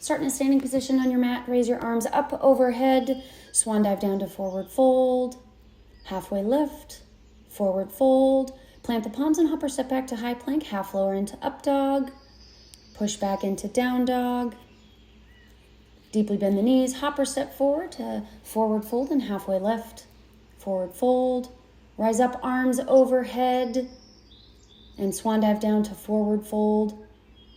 Start in a standing position on your mat. Raise your arms up overhead. Swan dive down to forward fold. Halfway lift. Forward fold. Plant the palms and hop or step back to high plank. Half lower into up dog. Push back into down dog. Deeply bend the knees. Hop or step forward to forward fold and halfway lift. Forward fold. Rise up, arms overhead. And swan dive down to forward fold.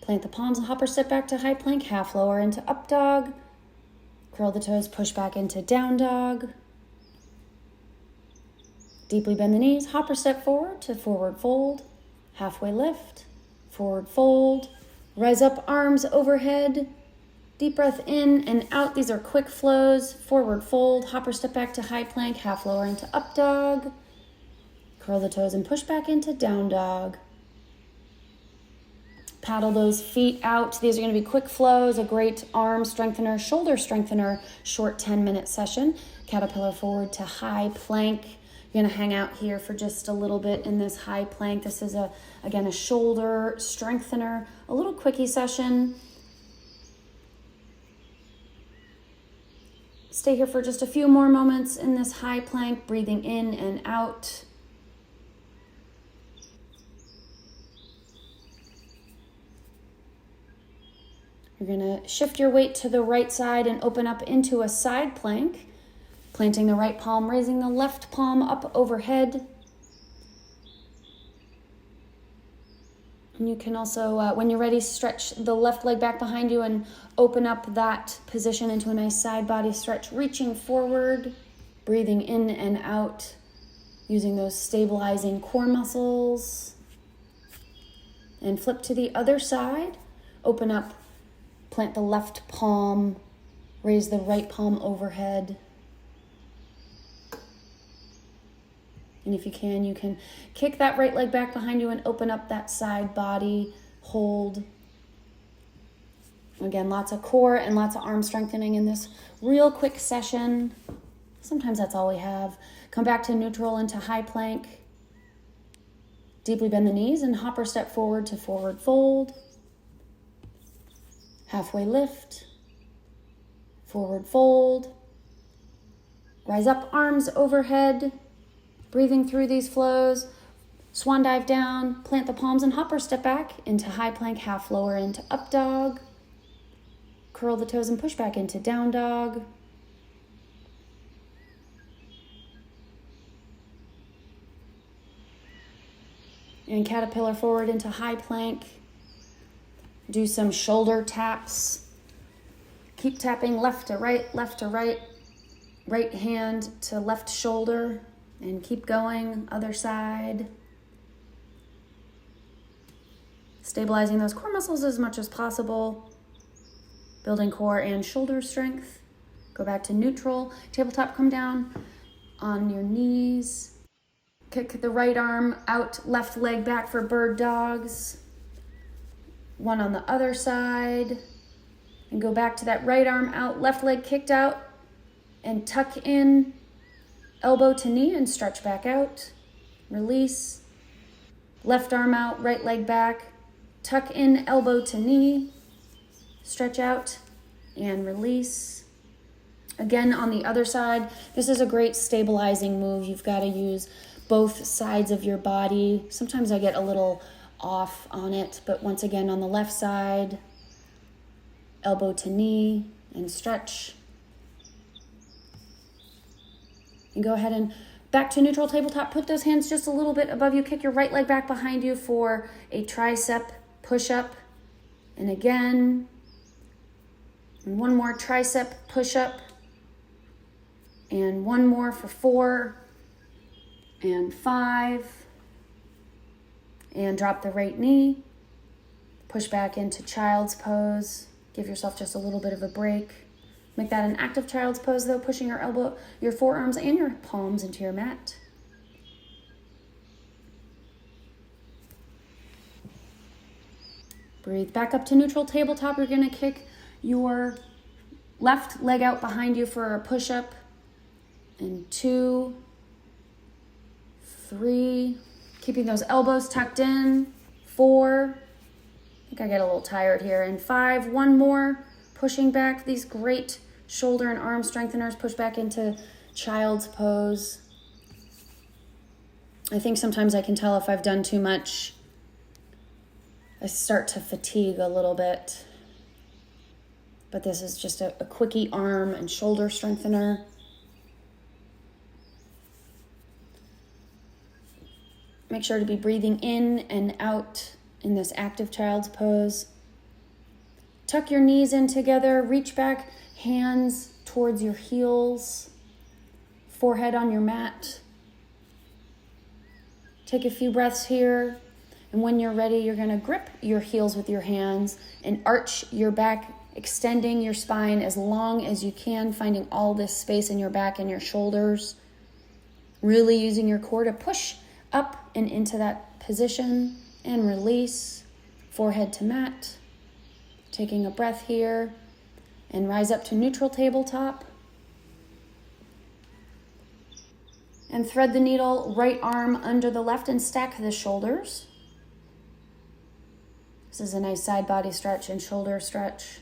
Plant the palms and hop or step back to high plank. Half lower into up dog. Curl the toes, push back into down dog. Deeply bend the knees. Hop or step forward to forward fold. Halfway lift. Forward fold. Rise up, arms overhead. Deep breath in and out. These are quick flows. Forward fold. Hop or step back to high plank. Half lower into up dog. Curl the toes and push back into down dog. Paddle those feet out. These are going to be quick flows, a great arm strengthener, shoulder strengthener, short 10-minute session. Caterpillar forward to high plank. You're going to hang out here for just a little bit in this high plank. This is, again, a shoulder strengthener, a little quickie session. Stay here for just a few more moments in this high plank, breathing in and out. You're going to shift your weight to the right side and open up into a side plank, planting the right palm, raising the left palm up overhead. And you can also, when you're ready, stretch the left leg back behind you and open up that position into a nice side body stretch, reaching forward, breathing in and out, using those stabilizing core muscles. And flip to the other side, open up. Plant the left palm, raise the right palm overhead. And if you can kick that right leg back behind you and open up that side body, hold. Again, lots of core and lots of arm strengthening in this real quick session. Sometimes that's all we have. Come back to neutral into high plank. Deeply bend the knees and hop or step forward to forward fold. Halfway lift, forward fold, rise up, arms overhead, breathing through these flows, swan dive down, plant the palms and hop or step back into high plank, half lower into up dog, curl the toes and push back into down dog. And caterpillar forward into high plank. Do some shoulder taps. Keep tapping left to right, right hand to left shoulder, and keep going, other side. Stabilizing those core muscles as much as possible. Building core and shoulder strength. Go back to neutral. Tabletop, come down on your knees. Kick the right arm out, left leg back for bird dogs. One on the other side, and go back to that right arm out, left leg kicked out, and tuck in, elbow to knee and stretch back out. Release, left arm out, right leg back, tuck in, elbow to knee, stretch out, and release. Again, on the other side, this is a great stabilizing move. You've got to use both sides of your body. Sometimes I get a little off on it, but once again on the left side, elbow to knee and stretch. And go ahead and back to neutral tabletop. Put those hands just a little bit above you. Kick your right leg back behind you for a tricep push-up. And again, and one more tricep push-up. And one more for 4 and 5. And drop the right knee, push back into child's pose. Give yourself just a little bit of a break. Make that an active child's pose though, pushing your forearms and your palms into your mat. Breathe back up to neutral tabletop. You're gonna kick your left leg out behind you for a push-up. And 2, 3, keeping those elbows tucked in. 4, I think I get a little tired here. And 5, one more. Pushing back, these great shoulder and arm strengtheners. Push back into child's pose. I think sometimes I can tell if I've done too much. I start to fatigue a little bit. But this is just a quickie arm and shoulder strengthener. Make sure to be breathing in and out in this active child's pose. Tuck your knees in together. Reach back, hands towards your heels. Forehead on your mat. Take a few breaths here. And when you're ready, you're going to grip your heels with your hands and arch your back, extending your spine as long as you can, finding all this space in your back and your shoulders. Really using your core to push up and into that position and release. Forehead to mat. Taking a breath here and rise up to neutral tabletop. And thread the needle, right arm under the left and stack the shoulders. This is a nice side body stretch and shoulder stretch.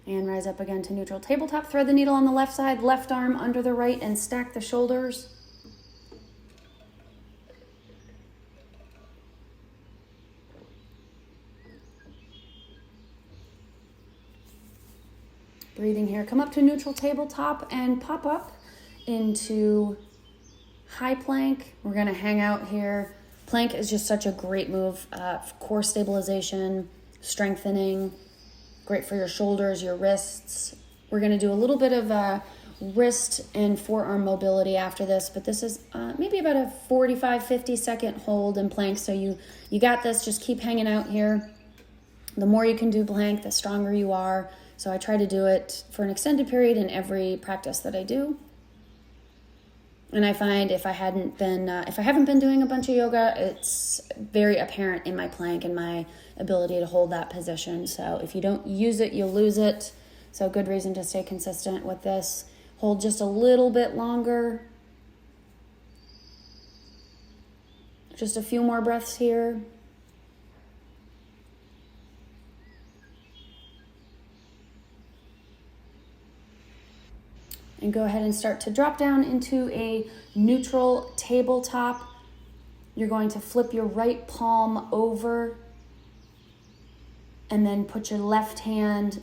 And rise up again to neutral tabletop. Thread the needle on the left side, left arm under the right, and stack the shoulders. Breathing here. Come up to neutral tabletop and pop up into high plank. We're going to hang out here. Plank is just such a great move. Core stabilization, strengthening. Great for your shoulders, your wrists. We're going to do a little bit of wrist and forearm mobility after this, but this is maybe about a 45, 50 second hold in plank. So you got this. Just keep hanging out here. The more you can do plank, the stronger you are. So I try to do it for an extended period in every practice that I do. And I find if I haven't been doing a bunch of yoga, it's very apparent in my plank and my ability to hold that position. So if you don't use it, you'll lose it. So good reason to stay consistent with this. Hold just a little bit longer. Just a few more breaths here. And go ahead and start to drop down into a neutral tabletop. You're going to flip your right palm over and then put your left hand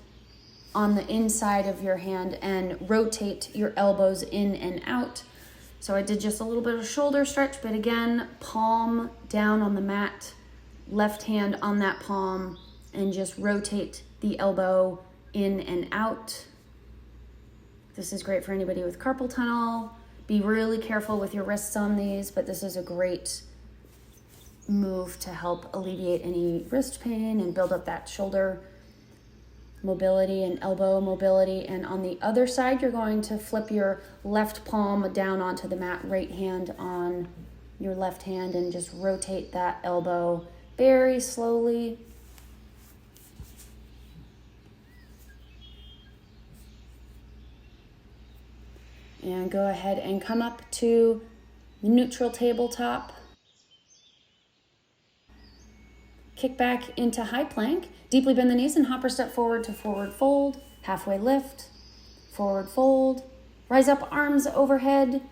on the inside of your hand and rotate your elbows in and out. So I did just a little bit of shoulder stretch, but again, palm down on the mat, left hand on that palm, and just rotate the elbow in and out. This is great for anybody with carpal tunnel. Be really careful with your wrists on these, but this is a great move to help alleviate any wrist pain and build up that shoulder mobility and elbow mobility. And on the other side, you're going to flip your left palm down onto the mat, right hand on your left hand, and just rotate that elbow very slowly. And go ahead and come up to the neutral tabletop. Kick back into high plank. Deeply bend the knees and hopper step forward to forward fold. Halfway lift. Forward fold. Rise up, arms overhead.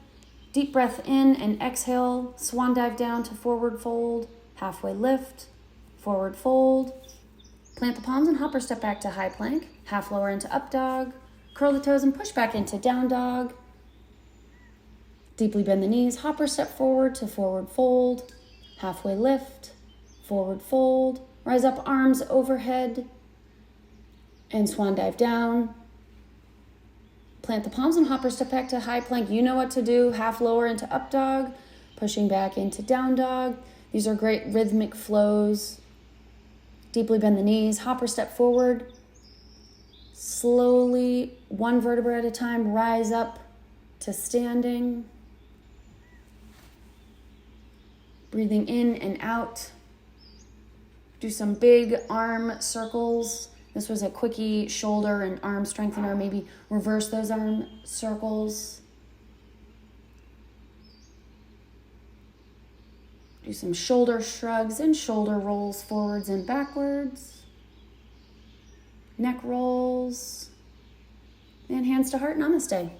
Deep breath in and exhale. Swan dive down to forward fold. Halfway lift. Forward fold. Plant the palms and hopper step back to high plank. Half lower into up dog. Curl the toes and push back into down dog. Deeply bend the knees, hopper step forward to forward fold, halfway lift, forward fold, rise up, arms overhead, and swan dive down. Plant the palms and hopper step back to high plank. You know what to do, half lower into up dog, pushing back into down dog. These are great rhythmic flows. Deeply bend the knees, hopper step forward. Slowly, one vertebra at a time, rise up to standing. Breathing in and out. Do some big arm circles This was a quickie shoulder and arm strengthener. Maybe reverse those arm circles. Do some shoulder shrugs and shoulder rolls forwards and backwards. Neck rolls. And hands to heart, namaste.